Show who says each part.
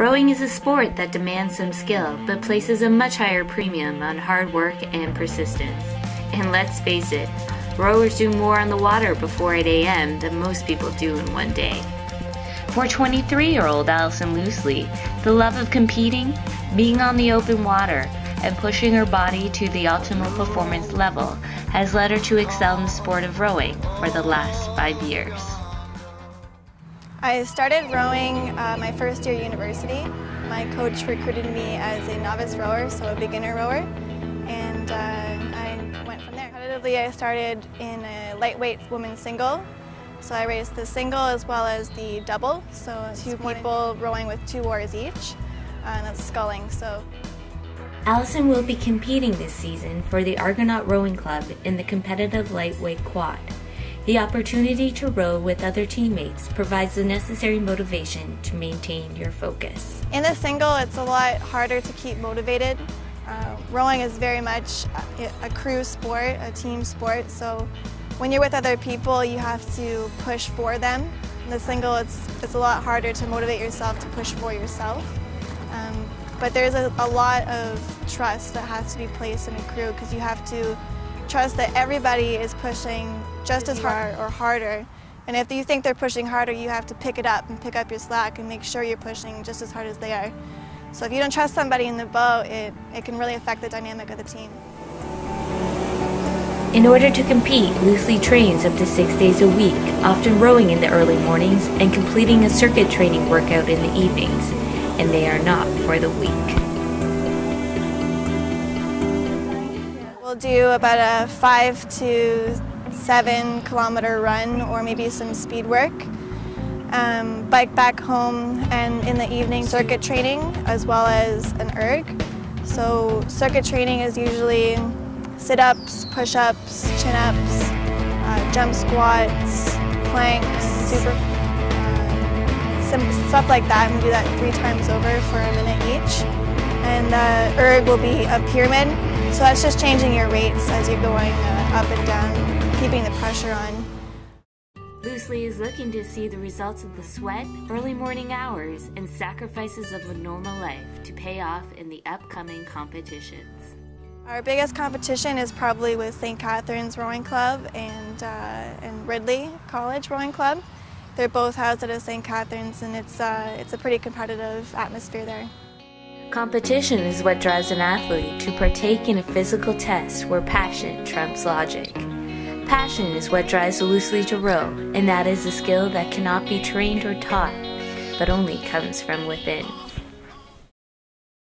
Speaker 1: Rowing is a sport that demands some skill, but places a much higher premium on hard work and persistence. And let's face it, rowers do more on the water before 8 a.m. than most people do in one day. For 23-year-old Allison Loosley, the love of competing, being on the open water, and pushing her body to the optimal performance level has led her to excel in the sport of rowing for the last 5 years.
Speaker 2: I started rowing my first year at university. My coach recruited me as a novice rower, so a beginner rower, and I went from there. Competitively, I started in a lightweight women's single. So I raced the single as well as the double, so two people rowing with 2 oars each, and that's sculling.
Speaker 1: Allison will be competing this season for the Argonaut Rowing Club in the competitive lightweight quad. The opportunity to row with other teammates provides the necessary motivation to maintain your focus.
Speaker 2: In the single, it's a lot harder to keep motivated. Rowing is very much a crew sport, a team sport, so when you're with other people, you have to push for them. In the single, it's a lot harder to motivate yourself to push for yourself. But there's a lot of trust that has to be placed in a crew, because you have to trust that everybody is pushing just as hard or harder. And if you think they're pushing harder, you have to pick it up and pick up your slack and make sure you're pushing just as hard as they are. So if you don't trust somebody in the boat, it can really affect the dynamic of the team.
Speaker 1: In order to compete, Loosley trains up to 6 days a week, often rowing in the early mornings and completing a circuit training workout in the evenings, and they are not for the weak.
Speaker 2: We'll do about a 5 to 7 kilometer run, or maybe some speed work. Bike back home, and in the evening circuit training as well as an erg. So circuit training is usually sit-ups, push-ups, chin-ups, jump squats, planks, stuff like that. And we do that 3 times over for a minute each. And the erg will be a pyramid, so that's just changing your weights as you're going up and down, keeping the pressure on.
Speaker 1: Loosley is looking to see the results of the sweat, early morning hours, and sacrifices of a normal life to pay off in the upcoming competitions.
Speaker 2: Our biggest competition is probably with St. Catharines Rowing Club and Ridley College Rowing Club. They're both housed at St. Catharines, and it's a pretty competitive atmosphere there.
Speaker 1: Competition is what drives an athlete to partake in a physical test where passion trumps logic. Passion is what drives Loosley to row, and that is a skill that cannot be trained or taught, but only comes from within.